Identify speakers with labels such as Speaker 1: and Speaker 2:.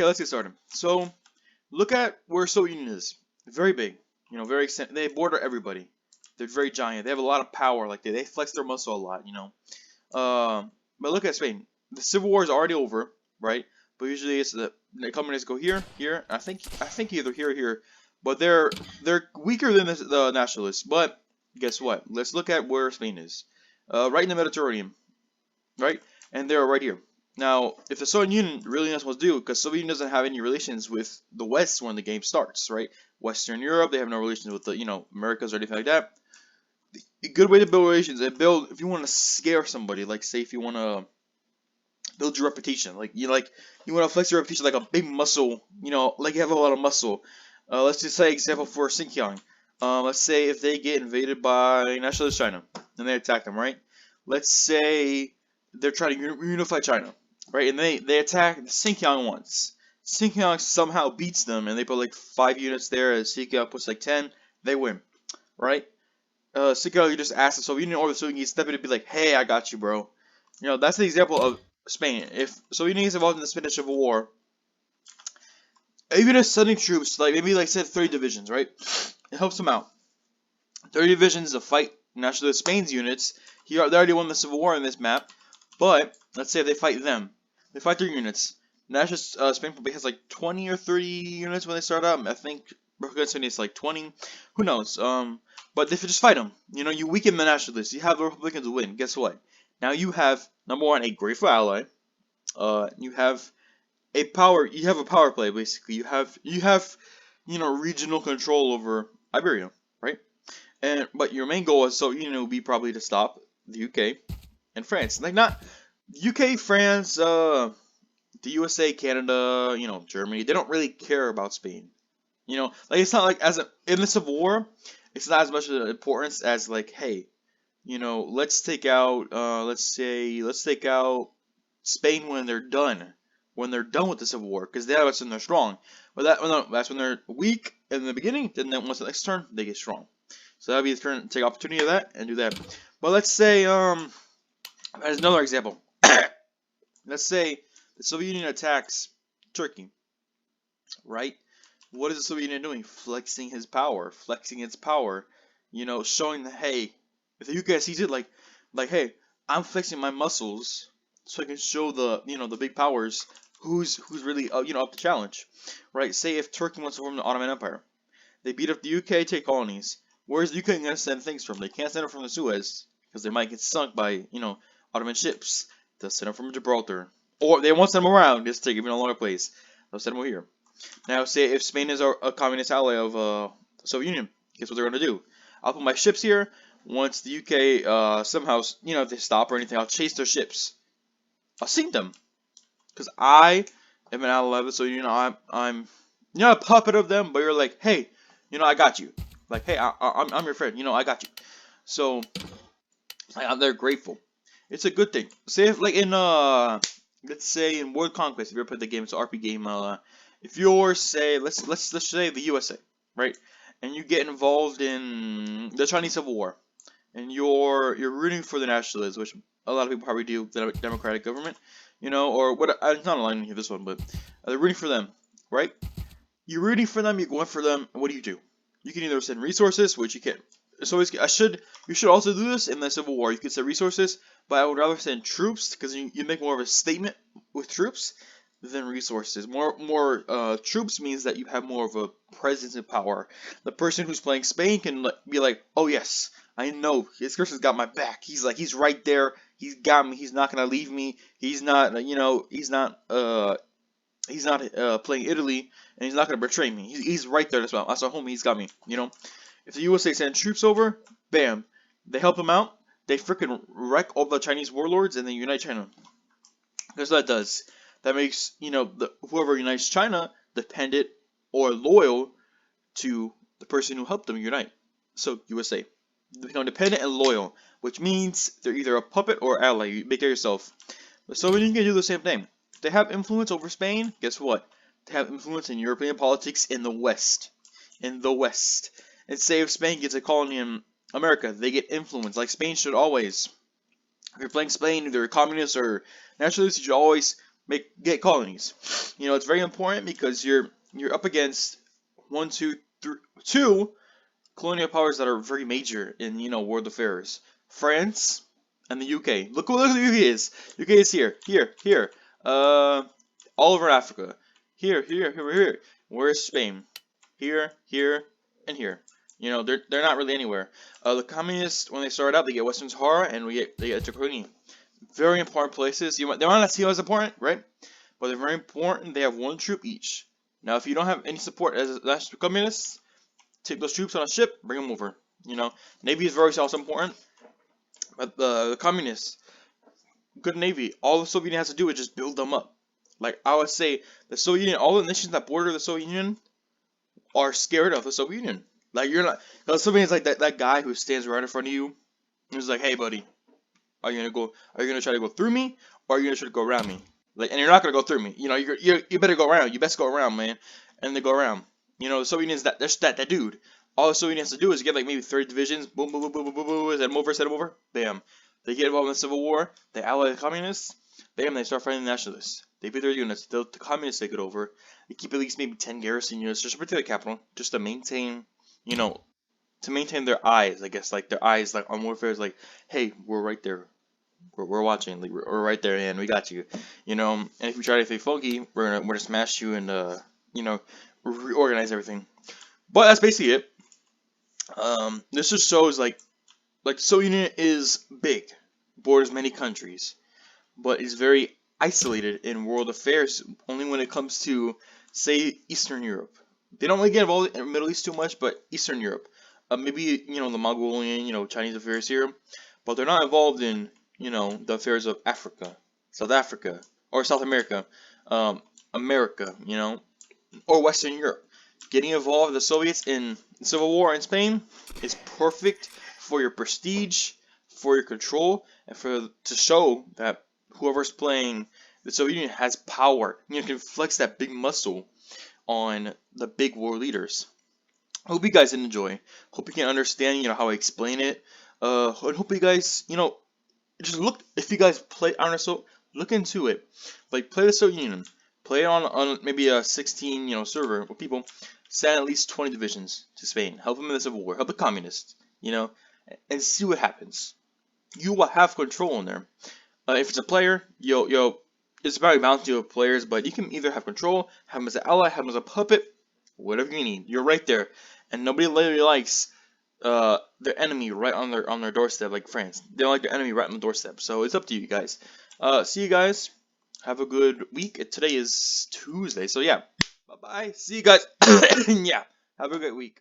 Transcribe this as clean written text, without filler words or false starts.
Speaker 1: Okay, let's get started. So, look at where Soviet Union is. Very big. Very extent. They border everybody. They're very giant. They have a lot of power. Like they flex their muscle a lot. But look at Spain. The Civil War is already over, right? But usually it's the communists go here, here. I think either here or here. But they're weaker than the nationalists. But guess what? Let's look at where Spain is. Right in the Mediterranean, right? And they're right here. Now, if the Soviet Union really knows what to do, because Soviet Union doesn't have any relations with the West when the game starts, right? Western Europe, they have no relations with the, Americas or anything like that. A good way to build relations and build, if you want to scare somebody, like say if you want to build your reputation, like you want to flex your reputation like a big muscle, like you have a lot of muscle. Let's just say example for Xinjiang. Let's say if they get invaded by nationalist China and they attack them, right? Let's say they're trying to unify China, right? And they attack Xinjiang once. Xinjiang somehow beats them, and they put like 5 units there. As Xinjiang puts like 10, they win, right? Xinjiang, you just ask the Soviet Union or the Soviet Union step in and be like, "Hey, I got you, bro." That's the example of Spain. If Soviet Union is involved in the Spanish Civil War, even if sending troops, like maybe like say 30 divisions, right? It helps them out. 30 divisions to fight nationalist Spain's units. They already won the Civil War in this map. But let's say if they fight them, they fight their units. Nationalist Spain probably has like 20 or 30 units when they start out. I think Republican is like 20. Who knows? But if you just fight them, you weaken the nationalists. You have the Republicans win. Guess what? Now you have number one a grateful ally. You have a power. You have a power play basically. You have regional control over Iberia, right? But your main goal is would be probably to stop the UK and France. Like not UK, France, the USA, Canada, Germany. They don't really care about Spain. Like it's not like in the Civil War, it's not as much of an importance as like, hey, let's take out let's take out Spain when they're done. When they're done with the Civil War, because that's when they're strong. But that's when they're weak in the beginning. Then once the next turn, they get strong. So that'd be the turn to take opportunity of that and do that. But let's say as another example, let's say the Soviet Union attacks Turkey, right? What is the Soviet Union doing? Flexing its power, showing that, hey, if the UK sees it, like, hey, I'm flexing my muscles so I can show the big powers who's really up to challenge, right? Say if Turkey wants to form the Ottoman Empire, they beat up the UK, take colonies. Where's the UK going to send things from? They can't send them from the Suez because they might get sunk by Ottoman ships. They'll send them from Gibraltar, or they won't send them around. Just take them in a longer place. They'll send them here. Now, say if Spain is a communist ally of the Soviet Union, guess what they're going to do? I'll put my ships here. Once the UK somehow, if they stop or anything, I'll chase their ships. I'll sink them, because I am an ally of the Soviet Union. I'm a puppet of them, but you're like, hey, I got you. Like, hey, I'm your friend. I got you. So they're grateful. It's a good thing. Say if like in let's say in World Conquest, if you ever played the game, it's an RP game. If you're say let's say the USA, right, and you get involved in the Chinese Civil War, and you're rooting for the nationalists, which a lot of people probably do, the democratic government, or what? I'm not aligning with this one, but they're rooting for them, right? You're rooting for them. You're going for them. And what do? You can either send resources, which you can. So you should also do this in the Civil War. You could send resources, but I would rather send troops because you make more of a statement with troops than resources. More troops means that you have more of a presence and power. The person who's playing Spain can be like, oh yes, I know this person's got my back. He's right there. He's got me. He's not gonna leave me. He's not playing Italy, and he's not gonna betray me. He's right there. That's our homie. He's got me. If the USA send troops over, bam, they help him out. They freaking wreck all the Chinese warlords and then unite China. That's what that does. That makes whoever unites China dependent or loyal to the person who helped them unite. So USA, they become dependent and loyal, which means they're either a puppet or ally. You make it yourself. The Soviet Union can do the same thing. If they have influence over Spain, guess what? They have influence in European politics in the West. And say if Spain gets a colony in America, they get influence, like Spain should always. If you're playing Spain, either communist or nationalist, you should always get colonies. You know, it's very important because you're up against two colonial powers that are very major in, you know, world affairs. France and the UK. Look at the UK is. UK is here. Uh, all over Africa. Here. Where's Spain? Here, and here. You know, they're not really anywhere. The communists, when they start out, they get Western Sahara, and they get Turkmenia. Very important places. They might not see as important, right? But they're very important. They have one troop each. Now, if you don't have any support as communists, take those troops on a ship, bring them over. You know, Navy is very also important. But the communists, good Navy. All the Soviet Union has to do is just build them up. Like I would say, the Soviet Union, all the nations that border the Soviet Union are scared of the Soviet Union. Like you're not. The Soviet Union is like that guy who stands right in front of you. He's like, hey buddy, are you gonna try to go through me, or are you gonna try to go around me? Like, and you're not gonna go through me. You know, you better go around. You best go around, man. And they go around. You know, the Soviet Union is that dude. All the Soviet Union has to do is get like maybe 30 divisions. Boom, set them over. Bam. They get involved in the Civil War. They ally the communists. Bam. They start fighting the nationalists. They beat their units. The communists take it over. They keep at least maybe 10 garrison units just to protect the capital, just to maintain, you know, to maintain their eyes. I guess like their eyes like on warfare is like, hey, we're right there. We're watching. Like, we're right there, and we got you. You know, and if you try anything funky, we're gonna smash you and you know, reorganize everything. But that's basically it. This just shows like the Soviet Union is big, borders many countries, but is very isolated in world affairs. Only when it comes to, say, Eastern Europe. They don't really get involved in the Middle East too much, but Eastern Europe, maybe you know the Mongolian, you know, Chinese affairs here, but they're not involved in, you know, the affairs of Africa, South Africa, or South America, America, you know, or Western Europe. Getting involved with the Soviets in the Civil War in Spain is perfect for your prestige, for your control, and to show that whoever's playing the Soviet Union has power. You know, can flex that big muscle on the big world leaders. Hope you guys did enjoy. Hope you can understand, you know, how I explain it. And hope you guys, you know, just look, if you guys play RSO, look into it. Like, play the Soviet Union. Play it on maybe a 16, you know, server with people. Send at least 20 divisions to Spain. Help them in the Civil War. Help the communists, you know, and see what happens. You will have control in there. If it's a player, it's about a bounty of players, but you can either have control, have them as an ally, have them as a puppet, whatever you need. You're right there, and nobody literally likes their enemy right on their doorstep, like France. They don't like their enemy right on the doorstep. So it's up to you guys. See you guys. Have a good week. Today is Tuesday, so yeah. Bye bye. See you guys. Yeah. Have a great week.